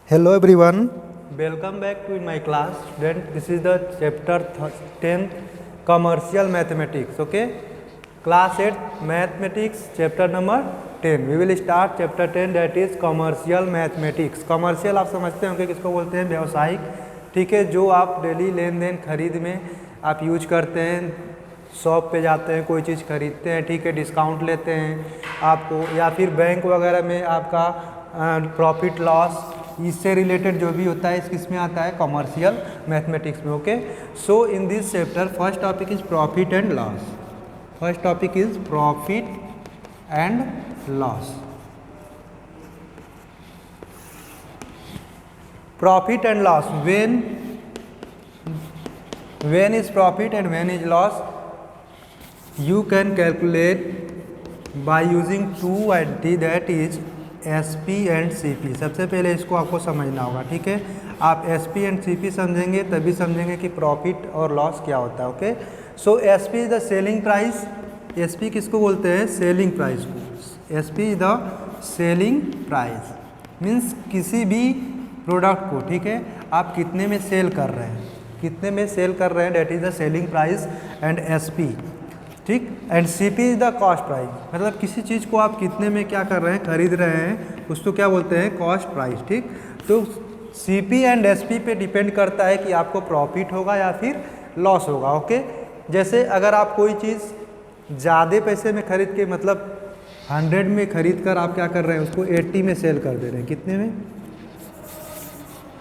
Hello everyone, welcome back to my class. Student, this is the chapter 10 commercial mathematics. Okay, class 8 mathematics chapter number 10. We will start chapter 10 that is commercial mathematics. Commercial आप समझते होंगे किसको बोलते हैं? व्यावसायिक. ठीक है, जो आप डेली लेन देन खरीद में आप यूज करते हैं, शॉप पे जाते हैं, कोई चीज़ खरीदते हैं, ठीक है, डिस्काउंट लेते हैं आपको, या फिर बैंक वगैरह में आपका प्रॉफिट लॉस, इससे रिलेटेड जो भी होता है इस किस में आता है? कॉमर्शियल मैथमेटिक्स में. Okay, so in this chapter first topic is profit and loss. First topic is profit and loss. Profit and loss, when is profit and when is loss, you can calculate by using two entity that is SP and CP. सबसे पहले इसको आपको समझना होगा. ठीक है, आप SP and CP समझेंगे तभी समझेंगे कि प्रॉफिट और लॉस क्या होता है. Okay, so SP is the selling price. SP किसको बोलते हैं? सेलिंग प्राइस को. SP is the selling price means किसी भी प्रोडक्ट को, ठीक है, आप कितने में सेल कर रहे हैं, कितने में सेल कर रहे हैं, that is the selling price and SP. ठीक, and CP is the cost price, मतलब किसी चीज़ को आप कितने में क्या कर रहे हैं, खरीद रहे हैं, उसको क्या बोलते हैं? Cost price. ठीक, तो CP एंड SP पे डिपेंड करता है कि आपको प्रॉफिट होगा या फिर लॉस होगा. ओके, जैसे अगर आप कोई चीज़ ज़्यादा पैसे में खरीद के, मतलब 100 में खरीद कर आप क्या कर रहे हैं, उसको 80 में सेल कर दे रहे हैं. कितने में?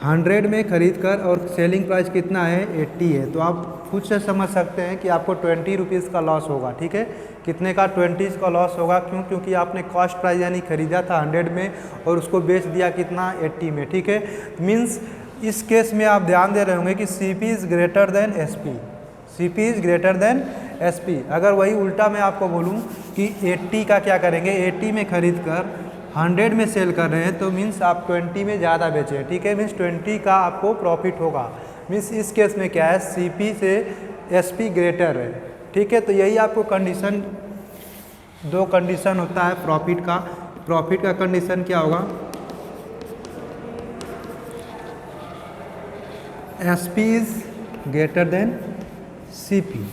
100 में खरीद कर, और सेलिंग प्राइस कितना है? 80 है. तो आप खुद से समझ सकते हैं कि आपको 20 रुपीज़ का लॉस होगा. ठीक है, कितने का? 20 का लॉस होगा. क्यों? क्योंकि आपने कॉस्ट प्राइस यानी खरीदा था 100 में और उसको बेच दिया कितना? 80 में. ठीक है, मीन्स इस केस में आप ध्यान दे रहे होंगे कि CP is greater than SP. CP is greater than SP. अगर वही उल्टा मैं आपको बोलूँ कि 80 का क्या करेंगे, 80 में खरीद कर 100 में सेल कर रहे हैं, तो मीन्स आप 20 में ज़्यादा बेचे हैं. ठीक है, मीन्स 20 का आपको प्रॉफिट होगा. मीन्स इस केस में क्या है? CP से SP ग्रेटर है. ठीक है, तो यही आपको कंडीशन, दो कंडीशन होता है प्रॉफिट का. प्रॉफिट का कंडीशन क्या होगा? SP is greater than CP.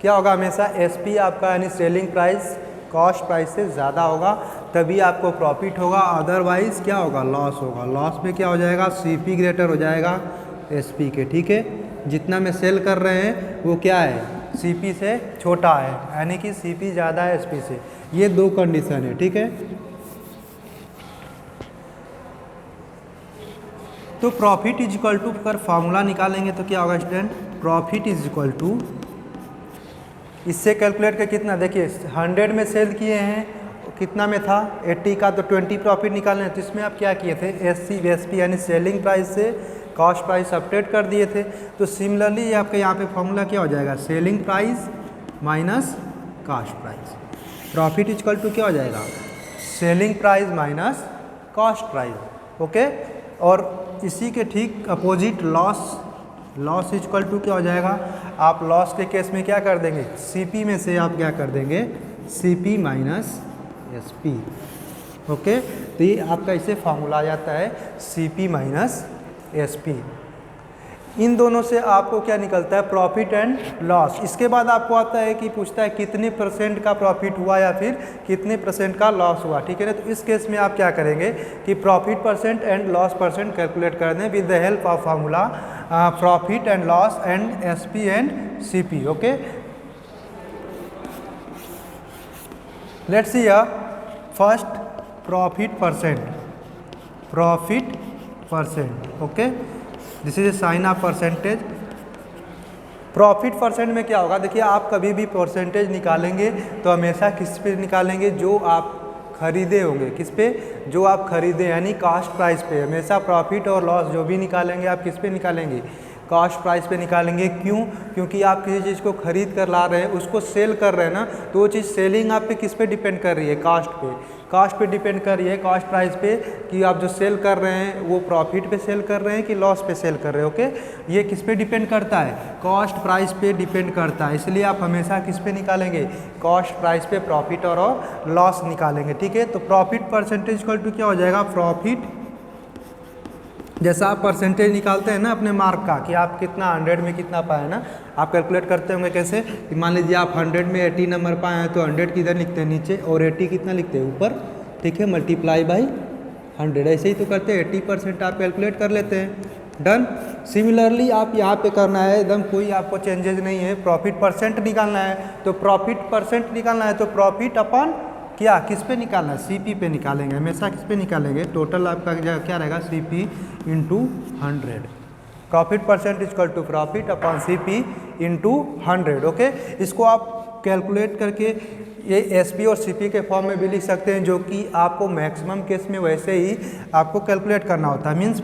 क्या होगा? हमेशा SP आपका यानी सेलिंग प्राइस कॉस्ट प्राइस से ज़्यादा होगा, तभी आपको प्रॉफिट होगा. अदरवाइज क्या होगा? लॉस होगा. लॉस में क्या हो जाएगा? CP ग्रेटर हो जाएगा SP के. ठीक है, जितना में सेल कर रहे हैं वो क्या है? CP से छोटा है, यानी कि CP ज़्यादा है SP से. ये दो कंडीशन है. ठीक है, तो प्रॉफिट इज इक्वल टू, अगर फार्मूला निकालेंगे तो क्या होगा student? Profit is equal to, इससे कैलकुलेट कर कितना, देखिए 100 में सेल किए हैं, कितना में था? 80 का, तो 20 प्रॉफिट निकालना है. तो इसमें आप क्या किए थे? SP यानी सेलिंग प्राइस से कॉस्ट प्राइस सब्ट्रैक्ट कर दिए थे. तो सिमिलरली आपके यहाँ पे फॉर्मूला क्या हो जाएगा? Selling price minus cost price. Profit equal to क्या हो जाएगा? Selling price minus cost price. Okay, और इसी के ठीक opposite loss. Loss equal to क्या हो जाएगा? आप लॉस के केस में क्या कर देंगे? CP में से आप क्या कर देंगे? CP minus SP. ओके, तो ये आपका इसे फार्मूला आ जाता है CP माइनस SP. इन दोनों से आपको क्या निकलता है? Profit and loss. इसके बाद आपको आता है कि पूछता है कितने % का प्रॉफिट हुआ या फिर कितने % का लॉस हुआ. ठीक है ना, तो इस केस में आप क्या करेंगे कि प्रॉफिट % एंड लॉस % कैलकुलेट कर दें with the help of formula profit and loss and SP and CP. Okay, let's see first profit %. Profit %. Okay, this is a sign of percentage. Profit % में क्या होगा? देखिए, आप कभी भी परसेंटेज निकालेंगे तो हमेशा किस पे निकालेंगे? जो आप खरीदे होंगे. किस पे? जो आप खरीदे, यानी कॉस्ट प्राइस पे. हमेशा प्रॉफिट और लॉस जो भी निकालेंगे आप किस पे निकालेंगे? कॉस्ट प्राइस पे निकालेंगे. क्यों? क्योंकि आप किसी चीज़ को खरीद कर ला रहे हैं, उसको सेल कर रहे हैं ना, तो वो चीज़ सेलिंग आप पे किस पे डिपेंड कर रही है? कॉस्ट पे. कॉस्ट पे डिपेंड कर रही है, कॉस्ट प्राइस पे, कि आप जो सेल कर रहे हैं वो प्रॉफिट पे सेल कर रहे हैं कि लॉस पे सेल कर रहे हैं. ओके, ये किस पे डिपेंड करता है? कॉस्ट प्राइस पे डिपेंड करता है. इसलिए आप हमेशा किस पे निकालेंगे? कॉस्ट प्राइस पे प्रॉफिट और लॉस निकालेंगे. ठीक है, तो प्रॉफिट % इक्वल टू क्या हो जाएगा? प्रॉफिट जैसा आप परसेंटेज निकालते हैं ना अपने मार्क का कि आप कितना 100 में कितना पाए ना, आप कैलकुलेट करते होंगे कैसे कि मान लीजिए आप 100 में 80 नंबर पाए हैं तो 100 किधर लिखते हैं नीचे और 80 कितना लिखते हैं ऊपर, ठीक है, मल्टीप्लाई बाई 100, ऐसे ही तो करते हैं। 80% आप कैलकुलेट कर लेते हैं। डन। सिमिलरली आप यहाँ पे करना है, एकदम कोई आपको चेंजेस नहीं है। प्रॉफिट परसेंट निकालना है तो प्रॉफिट परसेंट निकालना है तो प्रॉफिट अपॉन क्या किस पे निकालना है, सीपी पे निकालेंगे, हमेशा किस पे निकालेंगे, टोटल आपका क्या रहेगा, CP into 100। Profit percent equal to profit upon CP into 100। Okay, इसको आप कैलकुलेट करके ये एसपी और सीपी के फॉर्म में भी लिख सकते हैं, जो कि आपको मैक्सिमम केस में वैसे ही आपको कैलकुलेट करना होता है। Means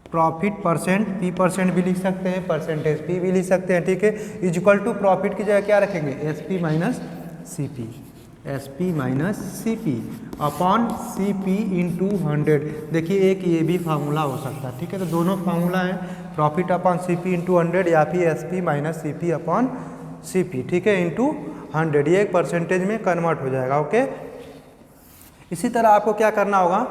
profit percent P percent भी लिख सकते हैं, परसेंटेज पी भी लिख सकते हैं, ठीक है। इक्वल टू प्रॉफिट की जगह क्या रखेंगे, S P minus C P, S P minus C P upon C P into 100। देखिए एक ये भी फार्मूला हो सकता है, ठीक है। तो दोनों फार्मूला है, profit upon C P into 100 या फिर S P minus C P upon C P, ठीक है, इंटू 100। ये एक परसेंटेज में कन्वर्ट हो जाएगा। ओके, इसी तरह आपको क्या करना होगा,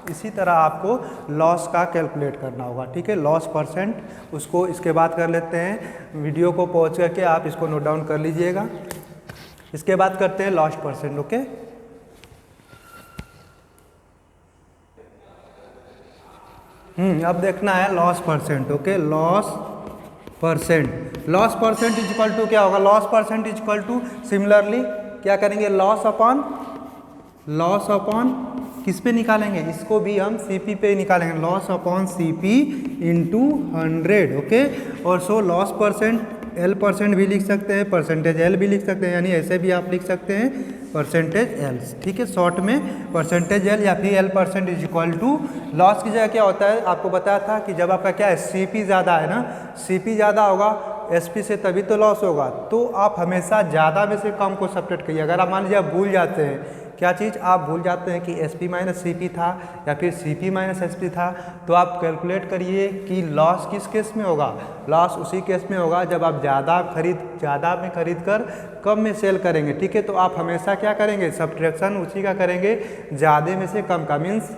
इसी तरह आपको लॉस का कैलकुलेट करना होगा, ठीक है। लॉस परसेंट, उसको इसके बाद कर लेते हैं, वीडियो को पॉज करके आप इसको नोट डाउन कर लीजिएगा। इसके बाद करते हैं लॉस परसेंट। ओके, अब देखना है loss percent. Okay, loss percent, loss percent is equal to क्या होगा, loss percent is equal to similarly क्या करेंगे, लॉस अपॉन किस पे निकालेंगे, इसको भी हम सीपी पे निकालेंगे, loss upon CP into 100। Okay, और so loss percent L percent भी लिख सकते हैं, परसेंटेज एल भी लिख सकते हैं, यानी ऐसे भी आप लिख सकते हैं परसेंटेज एल, ठीक है। शॉर्ट में परसेंटेज एल या फिर L percent is equal to, loss की जगह क्या होता है, आपको बताया था कि जब आपका क्या है, सीपी ज़्यादा है ना, सीपी ज़्यादा होगा एसपी से तभी तो लॉस होगा। तो आप हमेशा ज़्यादा में से कम को सब्ट्रैक्ट करिए। अगर आप मान लीजिए आप भूल जाते हैं, क्या चीज़ आप भूल जाते हैं कि S P minus C P था या फिर C P minus S P था, तो आप कैलकुलेट करिए कि लॉस किस केस में होगा, लॉस उसी केस में होगा जब आप ज़्यादा में खरीद कर कम में सेल करेंगे, ठीक है। तो आप हमेशा क्या करेंगे, सब्ट्रैक्शन उसी का करेंगे, ज़्यादा में से कम का। मीन्स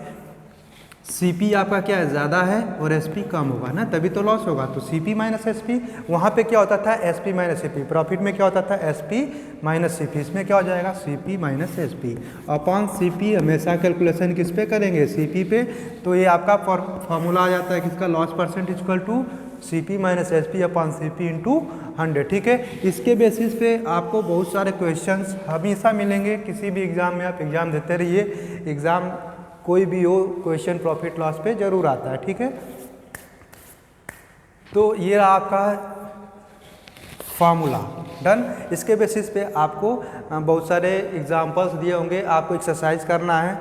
सीपी आपका क्या है, ज़्यादा है और एसपी कम होगा ना, तभी तो लॉस होगा। तो सीपी माइनस एसपी, वहाँ पे क्या होता था, एसपी माइनस सीपी। प्रॉफिट में क्या होता था, एसपी माइनस सीपी। इसमें क्या हो जाएगा, CP minus SP upon CP. हमेशा कैलकुलेशन किस पे करेंगे, सीपी पे। तो ये आपका फॉर्मूला आ जाता है किसका, loss percent equal to CP minus SP upon CP into 100, ठीक है। इसके बेसिस पे आपको बहुत सारे क्वेश्चंस हमेशा मिलेंगे किसी भी एग्ज़ाम में। आप एग्ज़ाम देते रहिए, एग्ज़ाम कोई भी हो, क्वेश्चन प्रॉफिट लॉस पे जरूर आता है, ठीक है। तो ये आपका फार्मूला डन। इसके बेसिस पे आपको बहुत सारे एग्जांपल्स दिए होंगे, आपको एक्सरसाइज करना है।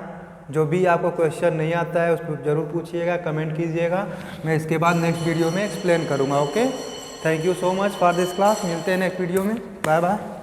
जो भी आपको क्वेश्चन नहीं आता है उसको ज़रूर पूछिएगा, कमेंट कीजिएगा, मैं इसके बाद नेक्स्ट वीडियो में एक्सप्लेन करूँगा। Okay, thank you so much for this class. मिलते हैं नेक्स्ट वीडियो में, बाय बाय।